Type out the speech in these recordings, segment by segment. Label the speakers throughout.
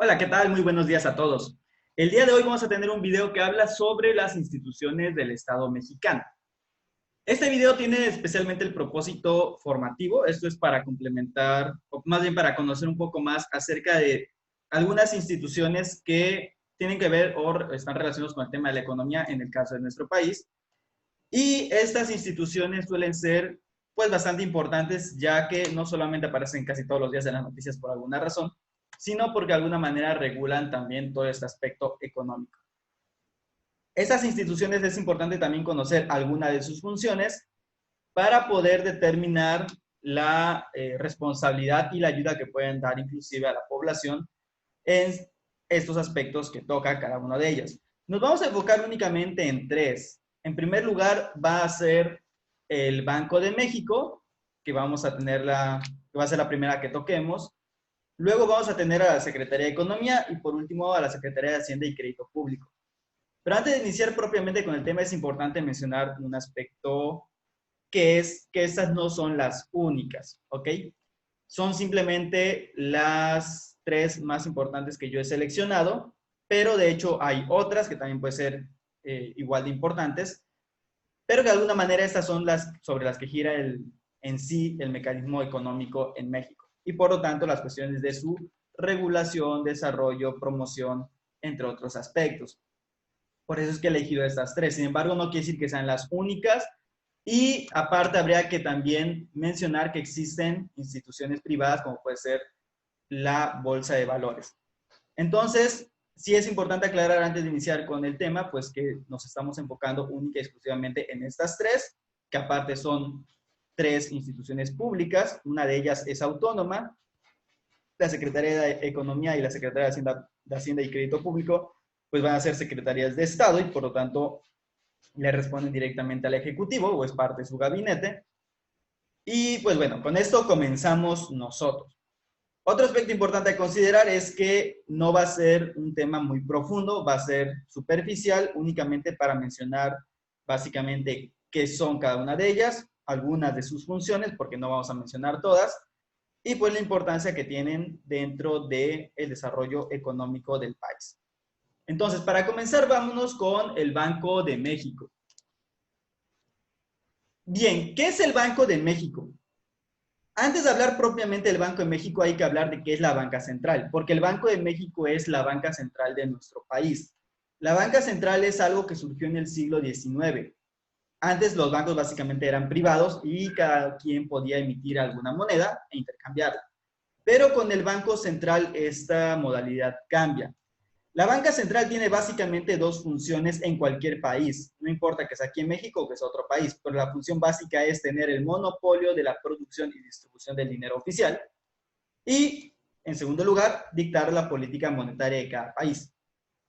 Speaker 1: Hola, ¿qué tal? Muy buenos días a todos. El día de hoy vamos a tener un video que habla sobre las instituciones del Estado mexicano. Este video tiene especialmente el propósito formativo, esto es para complementar, o más bien para conocer un poco más acerca de algunas instituciones que tienen que ver o están relacionadas con el tema de la economía en el caso de nuestro país. Y estas instituciones suelen ser pues bastante importantes, ya que no solamente aparecen casi todos los días en las noticias por alguna razón, sino porque de alguna manera regulan también todo este aspecto económico. Estas instituciones es importante también conocer alguna de sus funciones para poder determinar la responsabilidad y la ayuda que pueden dar inclusive a la población en estos aspectos que toca cada una de ellas. Nos vamos a enfocar únicamente en tres. En primer lugar va a ser el Banco de México, que vamos a tener que va a ser la primera que toquemos. Luego vamos a tener a la Secretaría de Economía y por último a la Secretaría de Hacienda y Crédito Público. Pero antes de iniciar propiamente con el tema es importante mencionar un aspecto que es que estas no son las únicas, ¿ok? Son simplemente las tres más importantes que yo he seleccionado, pero de hecho hay otras que también pueden ser igual de importantes, pero que de alguna manera estas son las sobre las que gira en sí el mecanismo económico en México y por lo tanto las cuestiones de su regulación, desarrollo, promoción, entre otros aspectos. Por eso es que he elegido estas tres. Sin embargo, no quiere decir que sean las únicas. Y aparte habría que también mencionar que existen instituciones privadas como puede ser la Bolsa de Valores. Entonces, sí es importante aclarar antes de iniciar con el tema, pues que nos estamos enfocando única y exclusivamente en estas tres, que aparte son tres instituciones públicas, una de ellas es autónoma, la Secretaría de Economía y la Secretaría de Hacienda y Crédito Público, pues van a ser secretarías de Estado y por lo tanto le responden directamente al Ejecutivo o es parte de su gabinete. Y pues bueno, con esto comenzamos nosotros. Otro aspecto importante a considerar es que no va a ser un tema muy profundo, va a ser superficial, únicamente para mencionar básicamente qué son cada una de ellas, algunas de sus funciones, porque no vamos a mencionar todas, y pues la importancia que tienen dentro del desarrollo económico del país. Entonces, para comenzar, vámonos con el Banco de México. Bien, ¿qué es el Banco de México? Antes de hablar propiamente del Banco de México, hay que hablar de qué es la banca central, porque el Banco de México es la banca central de nuestro país. La banca central es algo que surgió en el siglo XIX. Antes los bancos básicamente eran privados y cada quien podía emitir alguna moneda e intercambiarla. Pero con el Banco Central esta modalidad cambia. La banca central tiene básicamente dos funciones en cualquier país, no importa que sea aquí en México o que sea otro país, pero la función básica es tener el monopolio de la producción y distribución del dinero oficial y, en segundo lugar, dictar la política monetaria de cada país.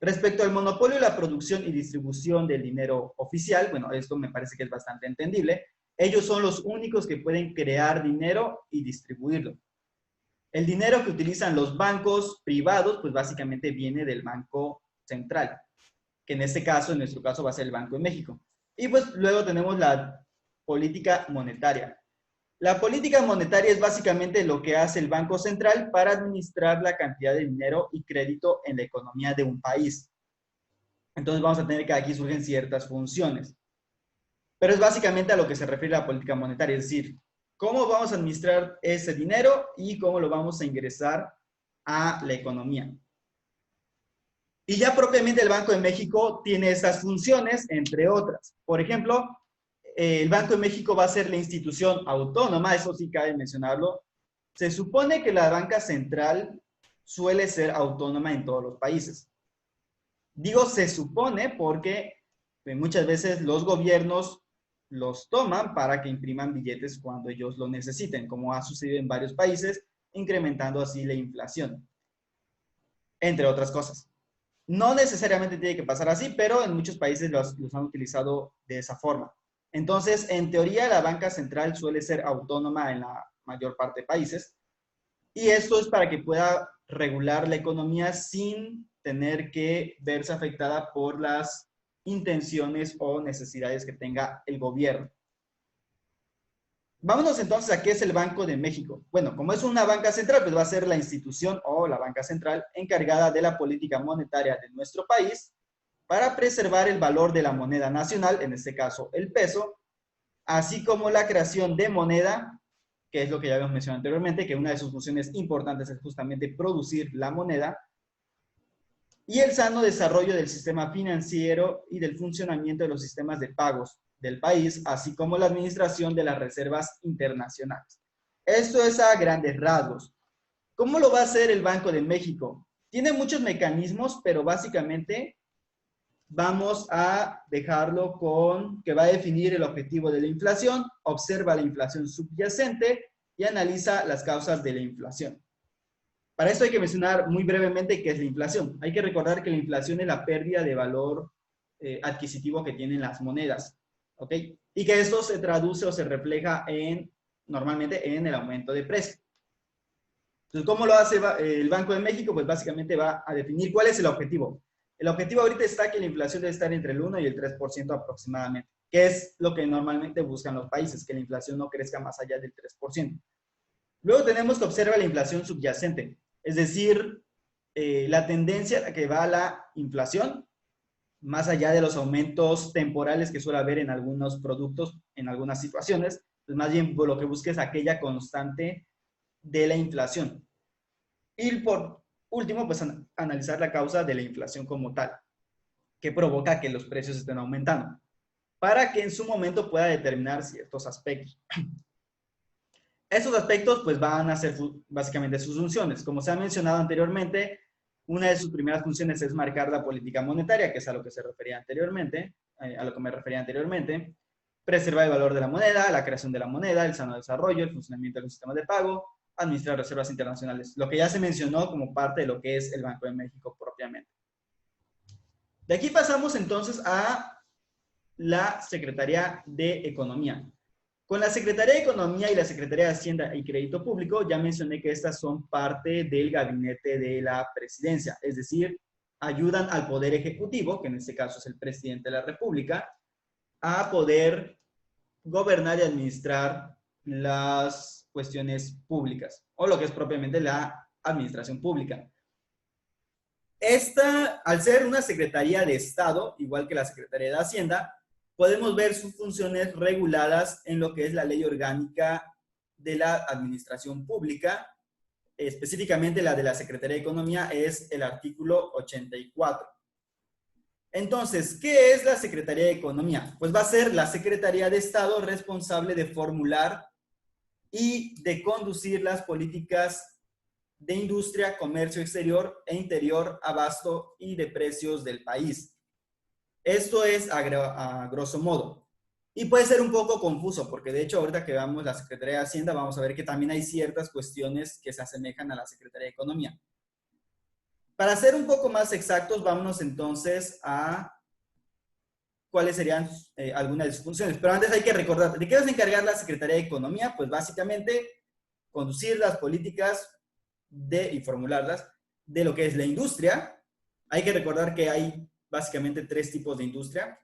Speaker 1: Respecto al monopolio de la producción y distribución del dinero oficial, bueno, esto me parece que es bastante entendible, ellos son los únicos que pueden crear dinero y distribuirlo. El dinero que utilizan los bancos privados, pues básicamente viene del Banco Central, que en este caso, en nuestro caso, va a ser el Banco de México. Y pues luego tenemos la política monetaria. La política monetaria es básicamente lo que hace el Banco Central para administrar la cantidad de dinero y crédito en la economía de un país. Entonces vamos a tener que aquí surgen ciertas funciones. Pero es básicamente a lo que se refiere la política monetaria, es decir, cómo vamos a administrar ese dinero y cómo lo vamos a ingresar a la economía. Y ya propiamente el Banco de México tiene estas funciones, entre otras. Por ejemplo, el Banco de México va a ser la institución autónoma, eso sí cabe mencionarlo. Se supone que la banca central suele ser autónoma en todos los países. Digo se supone porque muchas veces los gobiernos los toman para que impriman billetes cuando ellos lo necesiten, como ha sucedido en varios países, incrementando así la inflación, entre otras cosas. No necesariamente tiene que pasar así, pero en muchos países los han utilizado de esa forma. Entonces, en teoría, la banca central suele ser autónoma en la mayor parte de países, y esto es para que pueda regular la economía sin tener que verse afectada por las intenciones o necesidades que tenga el gobierno. Vámonos entonces a qué es el Banco de México. Bueno, como es una banca central, pues va a ser la institución o la banca central encargada de la política monetaria de nuestro país para preservar el valor de la moneda nacional, en este caso el peso, así como la creación de moneda, que es lo que ya habíamos mencionado anteriormente, que una de sus funciones importantes es justamente producir la moneda, y el sano desarrollo del sistema financiero y del funcionamiento de los sistemas de pagos del país, así como la administración de las reservas internacionales. Esto es a grandes rasgos. ¿Cómo lo va a hacer el Banco de México? Tiene muchos mecanismos, pero básicamente vamos a dejarlo con que va a definir el objetivo de la inflación, observa la inflación subyacente y analiza las causas de la inflación. Para esto hay que mencionar muy brevemente qué es la inflación. Hay que recordar que la inflación es la pérdida de valor adquisitivo que tienen las monedas, ¿ok? Y que esto se traduce o se refleja normalmente en el aumento de precio. Entonces, ¿cómo lo hace el Banco de México? Pues básicamente va a definir cuál es el objetivo. El objetivo ahorita está que la inflación debe estar entre el 1 y el 3% aproximadamente, que es lo que normalmente buscan los países, que la inflación no crezca más allá del 3%. Luego tenemos que observar la inflación subyacente, es decir, la tendencia a la que va la inflación, más allá de los aumentos temporales que suele haber en algunos productos, en algunas situaciones, pues más bien lo que busca es aquella constante de la inflación. Y por último, pues analizar la causa de la inflación como tal, que provoca que los precios estén aumentando, para que en su momento pueda determinar ciertos aspectos. Esos aspectos pues van a ser básicamente sus funciones. Como se ha mencionado anteriormente, una de sus primeras funciones es marcar la política monetaria, que es a lo que se refería anteriormente, a lo que me refería anteriormente, preservar el valor de la moneda, la creación de la moneda, el sano desarrollo, el funcionamiento de los sistemas de pago, administrar reservas internacionales, lo que ya se mencionó como parte de lo que es el Banco de México propiamente. De aquí pasamos entonces a la Secretaría de Economía. Con la Secretaría de Economía y la Secretaría de Hacienda y Crédito Público, ya mencioné que estas son parte del gabinete de la presidencia, es decir, ayudan al Poder Ejecutivo, que en este caso es el presidente de la República, a poder gobernar y administrar las cuestiones públicas, o lo que es propiamente la administración pública. Esta, al ser una Secretaría de Estado, igual que la Secretaría de Hacienda, podemos ver sus funciones reguladas en lo que es la Ley Orgánica de la Administración Pública, específicamente la de la Secretaría de Economía es el artículo 84. Entonces, ¿qué es la Secretaría de Economía? Pues va a ser la Secretaría de Estado responsable de formular y de conducir las políticas de industria, comercio exterior e interior, abasto y de precios del país. Esto es a grosso modo. Y puede ser un poco confuso, porque de hecho ahorita que veamos la Secretaría de Hacienda, vamos a ver que también hay ciertas cuestiones que se asemejan a la Secretaría de Economía. Para ser un poco más exactos, vámonos entonces a cuáles serían algunas de sus funciones. Pero antes hay que recordar, ¿de qué va a encargar la Secretaría de Economía? Pues básicamente conducir las políticas y formularlas de lo que es la industria. Hay que recordar que hay básicamente 3 tipos de industria,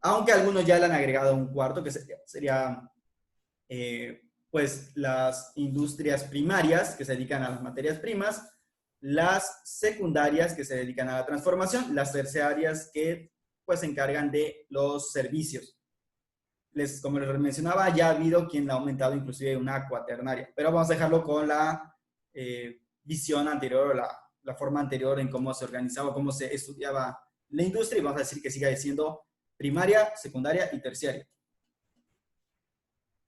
Speaker 1: aunque algunos ya le han agregado un cuarto, que sería pues las industrias primarias, que se dedican a las materias primas, las secundarias, que se dedican a la transformación, las terciarias, que pues se encargan de los servicios. Como les mencionaba, ya ha habido quien ha aumentado inclusive una cuaternaria, pero vamos a dejarlo con la visión anterior o la forma anterior en cómo se organizaba, cómo se estudiaba la industria, y vamos a decir que siga siendo primaria, secundaria y terciaria.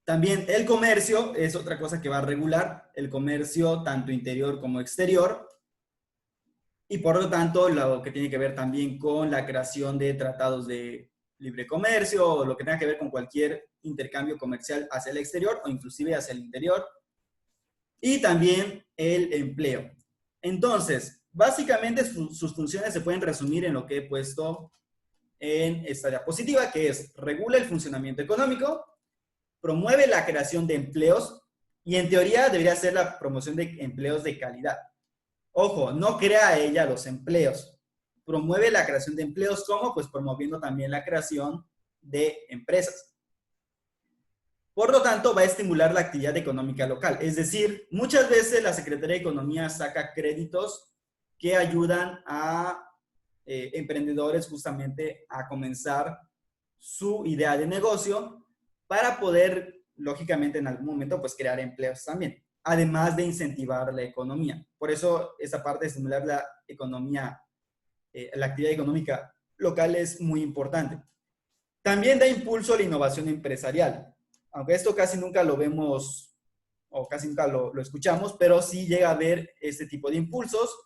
Speaker 1: También el comercio es otra cosa que va a regular, el comercio tanto interior como exterior, y por lo tanto lo que tiene que ver también con la creación de tratados de libre comercio, o lo que tenga que ver con cualquier intercambio comercial hacia el exterior o inclusive hacia el interior, y también el empleo. Entonces, básicamente sus funciones se pueden resumir en lo que he puesto en esta diapositiva, que es regula el funcionamiento económico, promueve la creación de empleos, y en teoría debería ser la promoción de empleos de calidad. Ojo, no crea ella los empleos, promueve la creación de empleos. ¿Cómo? Pues promoviendo también la creación de empresas. Por lo tanto, va a estimular la actividad económica local. Es decir, muchas veces la Secretaría de Economía saca créditos que ayudan a emprendedores justamente a comenzar su idea de negocio para poder, lógicamente, en algún momento, pues crear empleos también, además de incentivar la economía. Por eso, esa parte de estimular la economía, la actividad económica local es muy importante. También da impulso a la innovación empresarial, aunque esto casi nunca lo vemos o casi nunca lo escuchamos, pero sí llega a haber este tipo de impulsos.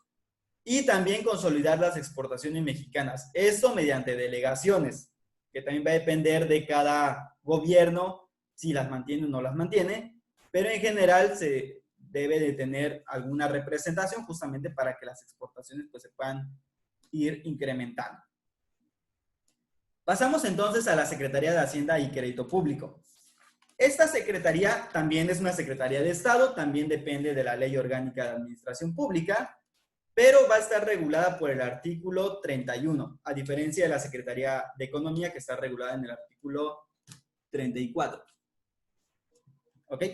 Speaker 1: Y también consolidar las exportaciones mexicanas. Esto mediante delegaciones, que también va a depender de cada gobierno si las mantiene o no las mantiene, pero en general se debe de tener alguna representación justamente para que las exportaciones pues, se puedan ir incrementando. Pasamos entonces a la Secretaría de Hacienda y Crédito Público. Esta secretaría también es una secretaría de Estado, también depende de la Ley Orgánica de Administración Pública, pero va a estar regulada por el artículo 31, a diferencia de la Secretaría de Economía, que está regulada en el artículo 34. ¿Ok?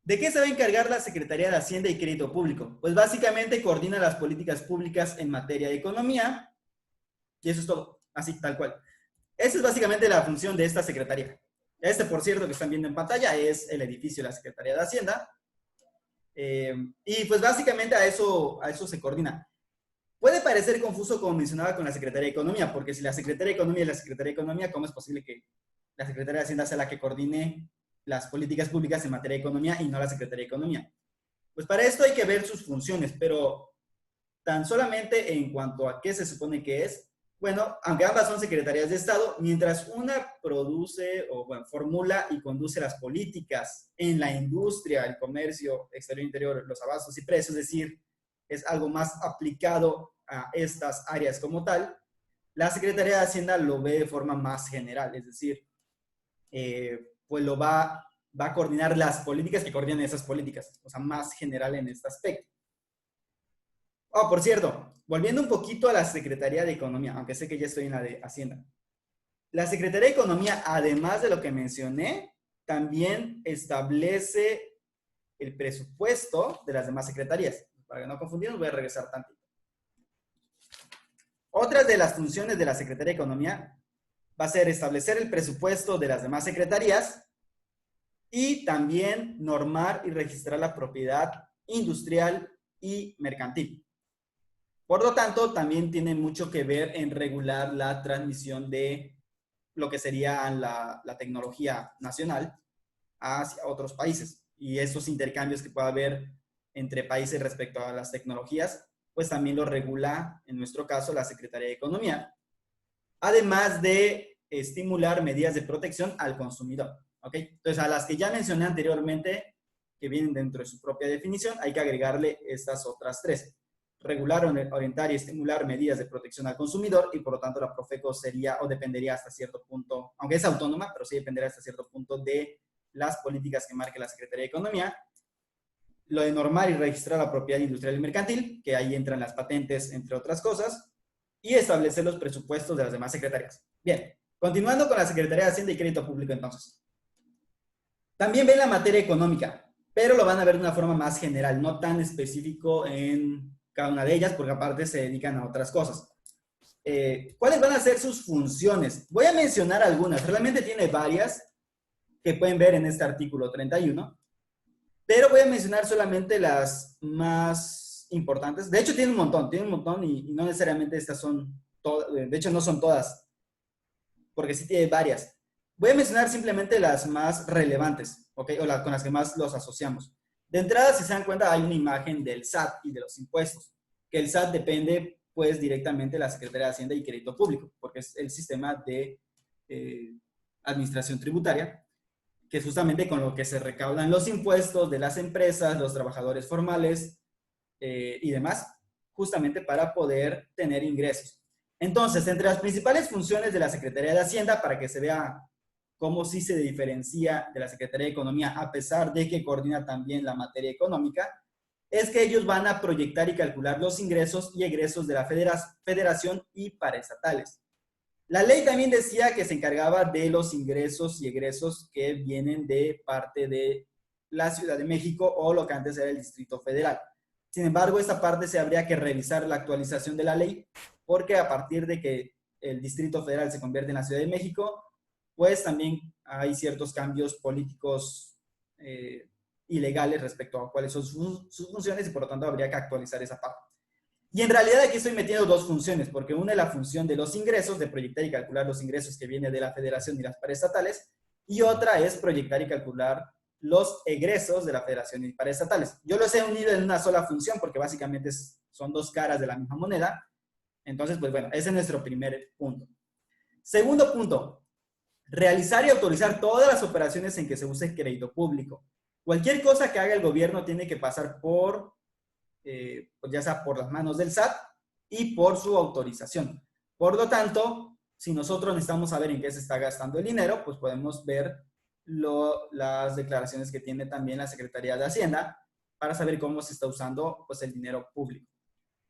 Speaker 1: ¿De qué se va a encargar la Secretaría de Hacienda y Crédito Público? Pues básicamente coordina las políticas públicas en materia de economía, y eso es todo, así, tal cual. Esa es básicamente la función de esta secretaría. Este, por cierto, que están viendo en pantalla, es el edificio de la Secretaría de Hacienda. Y pues básicamente a eso se coordina. Puede parecer confuso como mencionaba con la Secretaría de Economía, porque si la Secretaría de Economía es la Secretaría de Economía, ¿cómo es posible que la Secretaría de Hacienda sea la que coordine las políticas públicas en materia de economía y no la Secretaría de Economía? Pues para esto hay que ver sus funciones, pero tan solamente en cuanto a qué se supone que es, bueno, aunque ambas son secretarías de Estado, mientras una produce o bueno, formula y conduce las políticas en la industria, el comercio exterior e interior, los abastos y precios, es decir, es algo más aplicado a estas áreas como tal, la Secretaría de Hacienda lo ve de forma más general, es decir, pues lo va a coordinar las políticas que coordinan esas políticas, o sea, más general en este aspecto. Oh, por cierto, volviendo un poquito a la Secretaría de Economía, aunque sé que ya estoy en la de Hacienda. La Secretaría de Economía, además de lo que mencioné, también establece el presupuesto de las demás secretarías. Para que no confundirnos, voy a regresar tantito. Otra de las funciones de la Secretaría de Economía va a ser establecer el presupuesto de las demás secretarías y también normar y registrar la propiedad industrial y mercantil. Por lo tanto, también tiene mucho que ver en regular la transmisión de lo que sería la tecnología nacional hacia otros países. Y esos intercambios que pueda haber entre países respecto a las tecnologías, pues también lo regula, en nuestro caso, la Secretaría de Economía. Además de estimular medidas de protección al consumidor. ¿Ok? Entonces, a las que ya mencioné anteriormente, que vienen dentro de su propia definición, hay que agregarle estas otras tres. Regular, orientar y estimular medidas de protección al consumidor y por lo tanto la Profeco sería o dependería hasta cierto punto, aunque es autónoma, pero sí dependería hasta cierto punto de las políticas que marque la Secretaría de Economía. Lo de normar y registrar la propiedad industrial y mercantil, que ahí entran las patentes, entre otras cosas, y establecer los presupuestos de las demás secretarías. Bien, continuando con la Secretaría de Hacienda y Crédito Público entonces. También ven la materia económica, pero lo van a ver de una forma más general, no tan específico en cada una de ellas, porque aparte se dedican a otras cosas. ¿Cuáles van a ser sus funciones? Voy a mencionar algunas, realmente tiene varias que pueden ver en este artículo 31, pero voy a mencionar solamente las más importantes. De hecho, tiene un montón y no necesariamente estas son todas, de hecho no son todas, porque sí tiene varias. Voy a mencionar simplemente las más relevantes, ¿ok? O con las que más los asociamos. De entrada, si se dan cuenta, hay una imagen del SAT y de los impuestos, que el SAT depende, pues, directamente de la Secretaría de Hacienda y Crédito Público, porque es el sistema de administración tributaria, que es justamente con lo que se recaudan los impuestos de las empresas, los trabajadores formales y demás, justamente para poder tener ingresos. Entonces, entre las principales funciones de la Secretaría de Hacienda, para que se vea cómo sí se diferencia de la Secretaría de Economía, a pesar de que coordina también la materia económica, es que ellos van a proyectar y calcular los ingresos y egresos de la federación y paraestatales. La ley también decía que se encargaba de los ingresos y egresos que vienen de parte de la Ciudad de México o lo que antes era el Distrito Federal. Sin embargo, esta parte se habría que revisar la actualización de la ley, porque a partir de que el Distrito Federal se convierte en la Ciudad de México, pues también hay ciertos cambios políticos y legales respecto a cuáles son sus funciones y por lo tanto habría que actualizar esa parte. Y en realidad aquí estoy metiendo dos funciones, porque una es la función de los ingresos, de proyectar y calcular los ingresos que vienen de la federación y las paraestatales, y otra es proyectar y calcular los egresos de la federación y paraestatales. Yo los he unido en una sola función porque básicamente son dos caras de la misma moneda. Entonces, pues bueno, ese es nuestro primer punto. Segundo punto, realizar y autorizar todas las operaciones en que se use crédito público. Cualquier cosa que haga el gobierno tiene que pasar por pues ya sea por las manos del SAT y por su autorización. Por lo tanto, si nosotros necesitamos saber en qué se está gastando el dinero, pues podemos ver las declaraciones que tiene también la Secretaría de Hacienda para saber cómo se está usando pues, el dinero público.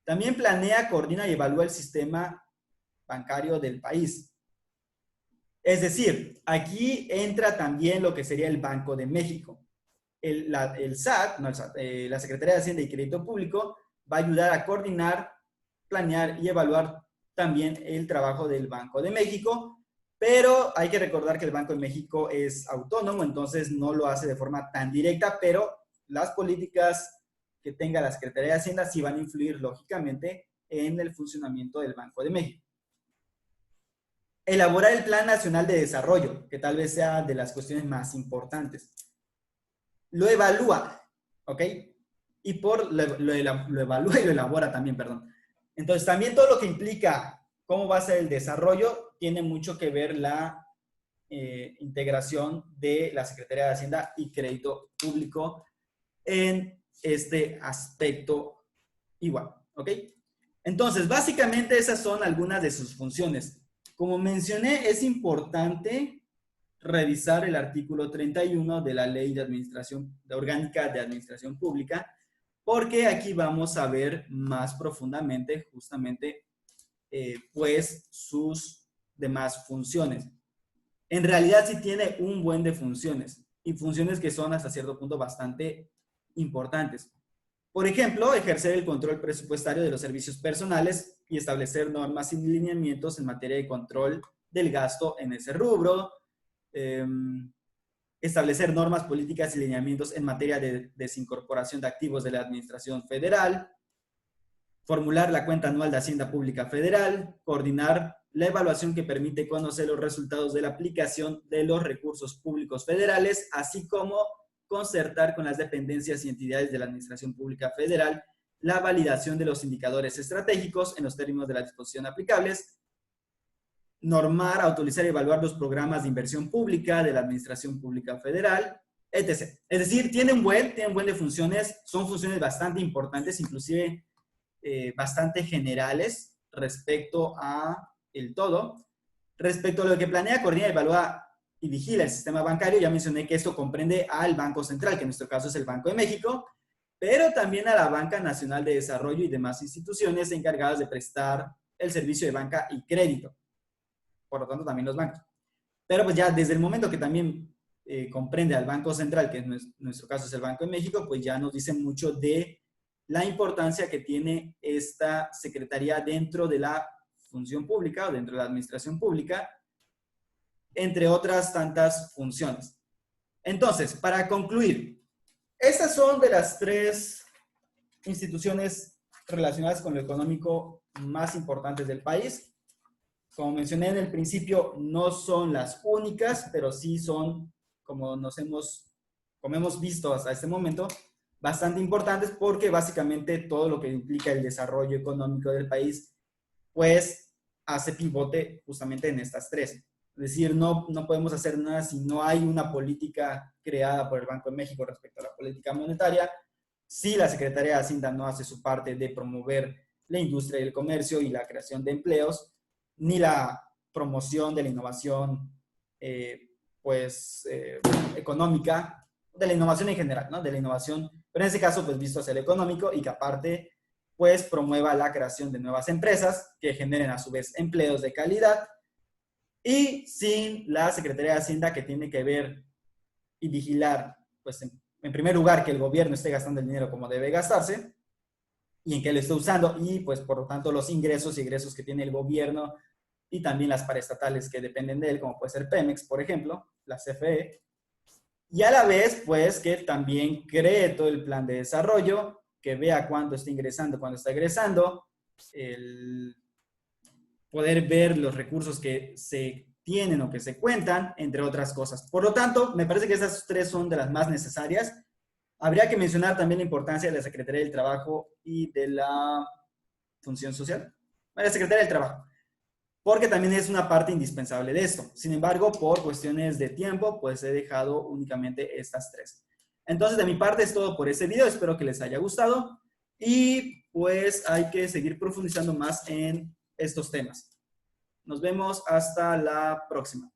Speaker 1: También planea, coordina y evalúa el sistema bancario del país. Es decir, aquí entra también lo que sería el Banco de México. El SAT, no el SAT, la Secretaría de Hacienda y Crédito Público va a ayudar a coordinar, planear y evaluar también el trabajo del Banco de México, pero hay que recordar que el Banco de México es autónomo, entonces no lo hace de forma tan directa, pero las políticas que tenga la Secretaría de Hacienda sí van a influir lógicamente en el funcionamiento del Banco de México. Elaborar el Plan Nacional de Desarrollo, que tal vez sea de las cuestiones más importantes. Lo evalúa, ¿ok? Y lo evalúa y lo elabora también, perdón. Entonces, también todo lo que implica cómo va a ser el desarrollo tiene mucho que ver la integración de la Secretaría de Hacienda y Crédito Público en este aspecto igual, ¿ok? Entonces, básicamente esas son algunas de sus funciones. Como mencioné, es importante revisar el artículo 31 de la Ley de Administración Orgánica de Administración Pública, porque aquí vamos a ver más profundamente justamente pues sus demás funciones. En realidad sí tiene un buen de funciones y funciones que son hasta cierto punto bastante importantes. Por ejemplo, ejercer el control presupuestario de los servicios personales y establecer normas y lineamientos en materia de control del gasto en ese rubro, establecer normas, políticas y lineamientos en materia de desincorporación de activos de la Administración Federal, formular la cuenta anual de Hacienda Pública Federal, coordinar la evaluación que permite conocer los resultados de la aplicación de los recursos públicos federales, así como concertar con las dependencias y entidades de la Administración Pública Federal la validación de los indicadores estratégicos en los términos de la disposición aplicables, normar, autorizar y evaluar los programas de inversión pública de la Administración Pública Federal, etc. Es decir, tiene un buen de funciones, son funciones bastante importantes, inclusive bastante generales respecto a el todo. Respecto a lo que planea, coordina, evalúa y vigila el sistema bancario, ya mencioné que esto comprende al Banco Central, que en nuestro caso es el Banco de México, pero también a la Banca Nacional de Desarrollo y demás instituciones encargadas de prestar el servicio de banca y crédito. Por lo tanto, también los bancos. Pero pues ya desde el momento que también comprende al Banco Central, que en nuestro caso es el Banco de México, pues ya nos dice mucho de la importancia que tiene esta secretaría dentro de la función pública o dentro de la administración pública, entre otras tantas funciones. Entonces, para concluir, estas son de las 3 instituciones relacionadas con lo económico más importantes del país. Como mencioné en el principio, no son las únicas, pero sí son, como hemos visto hasta este momento, bastante importantes porque básicamente todo lo que implica el desarrollo económico del país, pues hace pivote justamente en estas 3. Es decir, no podemos hacer nada si no hay una política creada por el Banco de México respecto a la política monetaria, si la Secretaría de Hacienda no hace su parte de promover la industria y el comercio y la creación de empleos, ni la promoción de la innovación económica, de la innovación en general, ¿no? De la innovación, pero en ese caso, pues visto hacia el económico y que aparte, pues promueva la creación de nuevas empresas que generen a su vez empleos de calidad
Speaker 2: y sin la Secretaría de Hacienda, que tiene que ver y vigilar, pues en primer lugar, que el gobierno esté gastando el dinero como debe gastarse y en qué lo esté usando, y pues por lo tanto los ingresos y egresos que tiene el gobierno y también las paraestatales que dependen de él, como puede ser Pemex, por ejemplo, la CFE, y a la vez, pues, que también cree todo el plan de desarrollo, que vea cuánto está ingresando, cuánto está egresando, el poder ver los recursos que se tienen o que se cuentan, entre otras cosas. Por lo tanto, me parece que esas tres son de las más necesarias. Habría que mencionar también la importancia de la Secretaría del Trabajo y de la Función Social. La Secretaría del Trabajo, porque también es una parte indispensable de esto. Sin embargo, por cuestiones de tiempo, pues he dejado únicamente estas tres. Entonces, de mi parte es todo por este video. Espero que les haya gustado y pues hay que seguir profundizando más en estos temas. Nos vemos hasta la próxima.